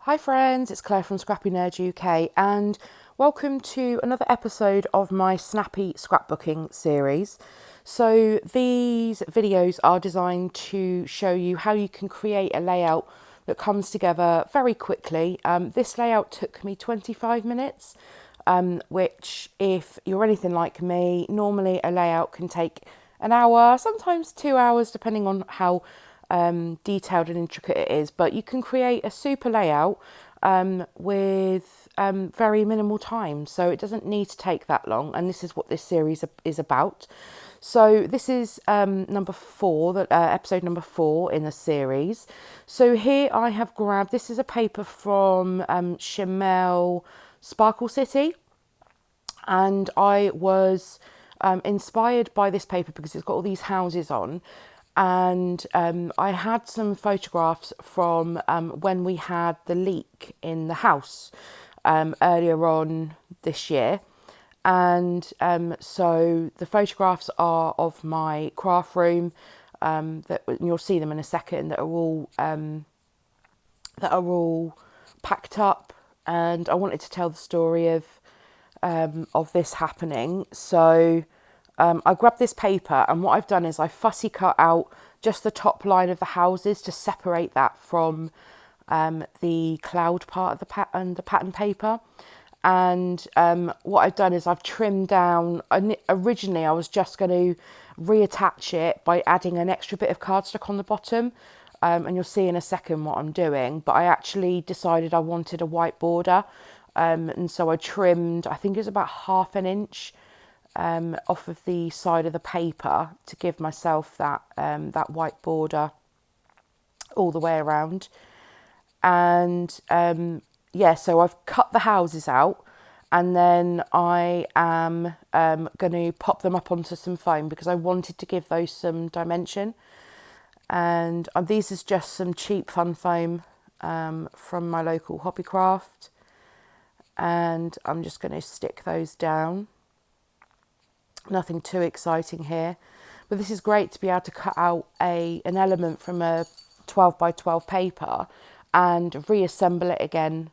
Hi friends, it's Claire from ScrappyNerdUK and welcome to another episode of my Snappy Scrapbooking series. So these videos are designed to show you how you can create a layout that comes together very quickly. This layout took me 25 minutes, which if you're anything like me, normally a layout can take an hour, sometimes 2 hours, depending on how detailed and intricate it is. But you can create a super layout with very minimal time, so it doesn't need to take that long, and this is what this series is about. So this is number 4, episode number 4 in the series. So here I have grabbed, this is a paper from Chamel Sparkle City, and I was inspired by this paper because it's got all these houses on, and I had some photographs from when we had the leak in the house earlier on this year. And so the photographs are of my craft room, that you'll see them in a second, that are all packed up, and I wanted to tell the story of this happening. So I grabbed this paper, and what I've done is I fussy cut out just the top line of the houses to separate that from the cloud part of the pattern paper. And what I've done is I've trimmed down. Originally, I was just going to reattach it by adding an extra bit of cardstock on the bottom, and you'll see in a second what I'm doing. But I actually decided I wanted a white border, and so I trimmed, I think it was about 1/2 inch off of the side of the paper to give myself that white border all the way around. And yeah, so I've cut the houses out, and then I am going to pop them up onto some foam because I wanted to give those some dimension. And these is just some cheap fun foam from my local Hobbycraft, and I'm just going to stick those down. Nothing too exciting here, but this is great to be able to cut out an element from a 12 by 12 paper and reassemble it again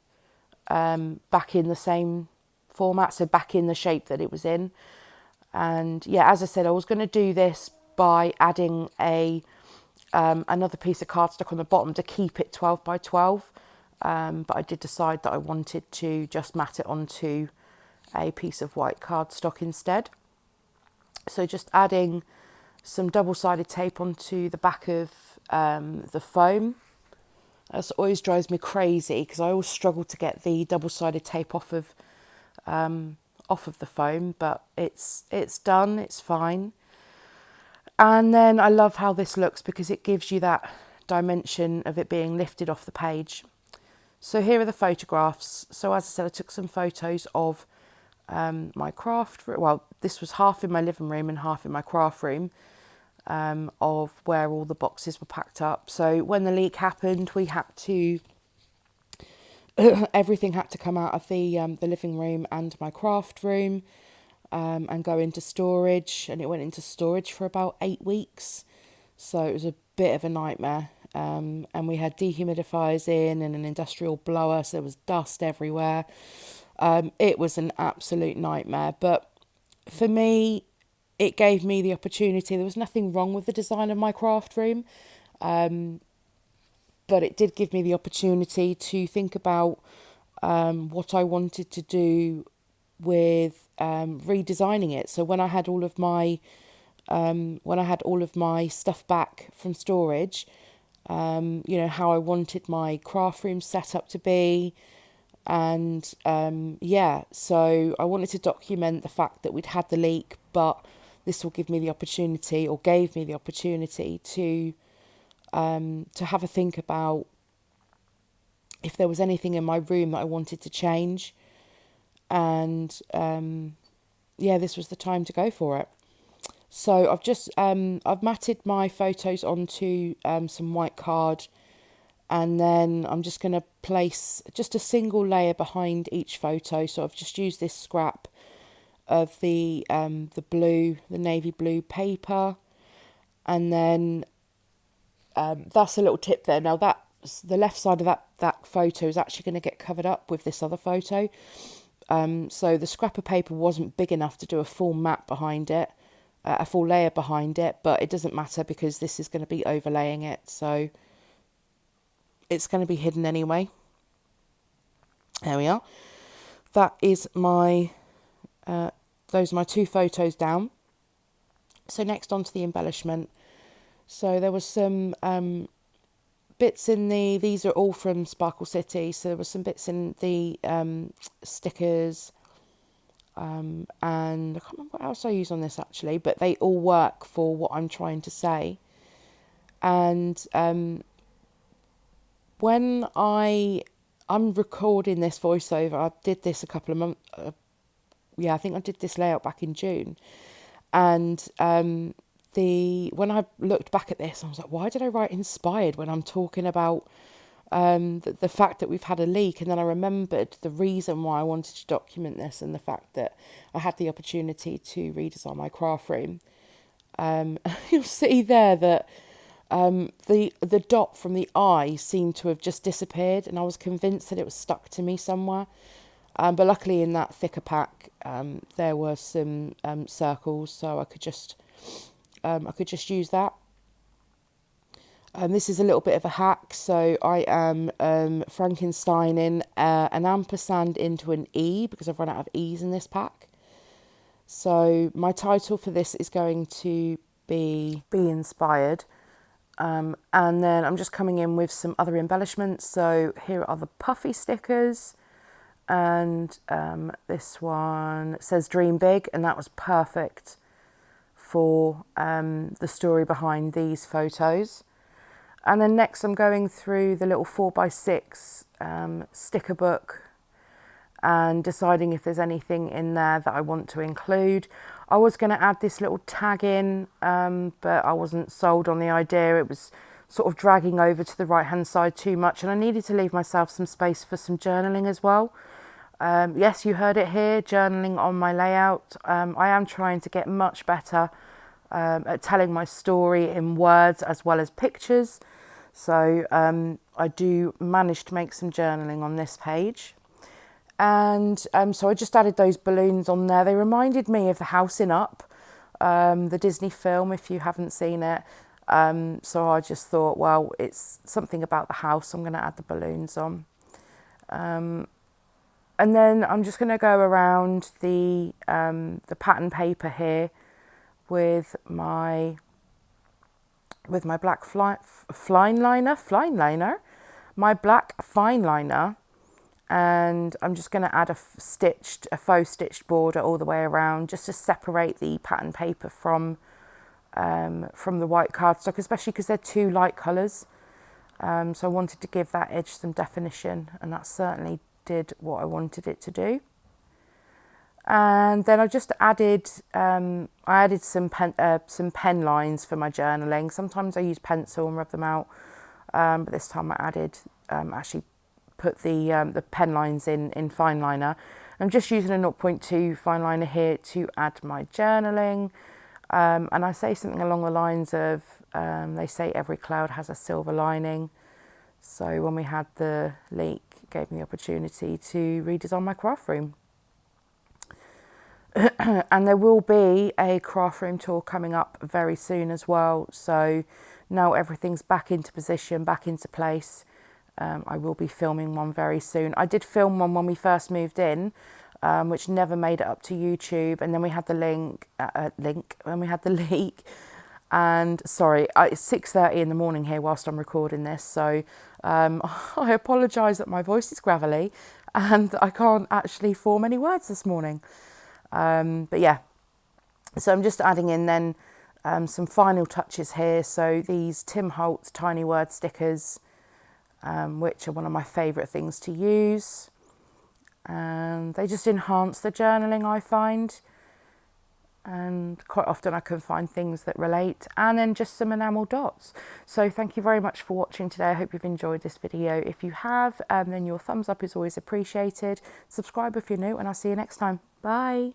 back in the same format, so back in the shape that it was in. And yeah, as I said, I was going to do this by adding another piece of cardstock on the bottom to keep it 12 by 12, but I did decide that I wanted to just mat it onto a piece of white cardstock instead. So just adding some double-sided tape onto the back of the foam. This always drives me crazy because I always struggle to get the double-sided tape off of the foam, but it's done, it's fine. And then I love how this looks because it gives you that dimension of it being lifted off the page. So here are the photographs. So as I said, I took some photos of my craft room. Well, this was half in my living room and half in my craft room, of where all the boxes were packed up. So when the leak happened, we had to everything had to come out of the living room and my craft room, and go into storage, and it went into storage for about 8 weeks. So it was a bit of a nightmare, and we had dehumidifiers in and an industrial blower, so there was dust everywhere. It was an absolute nightmare, but for me, it gave me the opportunity. There was nothing wrong with the design of my craft room, but it did give me the opportunity to think about what I wanted to do with redesigning it. So when I had all of my stuff back from storage, how I wanted my craft room set up to be. And so I wanted to document the fact that we'd had the leak, but this will give me the opportunity, or gave me the opportunity, to have a think about if there was anything in my room that I wanted to change. And this was the time to go for it. So I've just I've matted my photos onto some white card. And then I'm just going to place just a single layer behind each photo. So I've just used this scrap of the navy blue paper. And then that's a little tip there. Now that the left side of that photo is actually going to get covered up with this other photo. So the scrap of paper wasn't big enough to do a full map behind it, a full layer behind it, but it doesn't matter because this is going to be overlaying it, so it's going to be hidden anyway. There we are. That is my, those are my 2 photos down. So next on to the embellishment. So there was some bits in these are all from Sparkle City, so there was some bits in the stickers, and I can't remember what else I use on this actually, but they all work for what I'm trying to say. And when I'm recording this voiceover, I did this a couple of months, I think I did this layout back in June, and when I looked back at this, I was like, why did I write inspired when I'm talking about the fact that we've had a leak? And then I remembered the reason why I wanted to document this and the fact that I had the opportunity to redesign my craft room. You'll see there that the dot from the eye seemed to have just disappeared, and I was convinced that it was stuck to me somewhere. But luckily in that thicker pack, there were some circles, so I could just use that. This is a little bit of a hack. So I am Frankensteining an ampersand into an E because I've run out of E's in this pack. So my title for this is going to be Inspired. And then I'm just coming in with some other embellishments. So here are the puffy stickers. And this one says Dream Big, and that was perfect for the story behind these photos. And then next I'm going through the little 4x6 sticker book and deciding if there's anything in there that I want to include. I was going to add this little tag in, but I wasn't sold on the idea. It was sort of dragging over to the right hand side too much, and I needed to leave myself some space for some journaling as well. Yes, you heard it here, journaling on my layout. I am trying to get much better at telling my story in words as well as pictures. So I do manage to make some journaling on this page. And so I just added those balloons on there. They reminded me of the house in Up, the Disney film, if you haven't seen it. So I just thought, well, it's something about the house, so I'm going to add the balloons on. And then I'm just going to go around the pattern paper here with my black fine liner, my black fine liner, and I'm just going to add a faux stitched border all the way around, just to separate the pattern paper from the white cardstock, especially because they're 2 light colours. So I wanted to give that edge some definition, and that certainly did what I wanted it to do. And then I just added some pen lines for my journaling. Sometimes I use pencil and rub them out, but this time I added actually put the pen lines in fine liner. I'm just using a 0.2 fine liner here to add my journaling, and I say something along the lines of they say every cloud has a silver lining. So when we had the leak, it gave me the opportunity to redesign my craft room. And there will be a craft room tour coming up very soon as well. So now everything's back into position, back into place. I will be filming one very soon. I did film one when we first moved in, which never made it up to YouTube. And then we had the when we had the leak. And sorry, it's 6:30 in the morning here whilst I'm recording this. So I apologise that my voice is gravelly and I can't actually form any words this morning. But yeah, so I'm just adding in then some final touches here. So these Tim Holtz tiny word stickers, which are one of my favourite things to use. And they just enhance the journaling, I find. And quite often I can find things that relate, and then just some enamel dots. So thank you very much for watching today. I hope you've enjoyed this video. If you have, then your thumbs up is always appreciated. Subscribe if you're new, and I'll see you next time. Bye.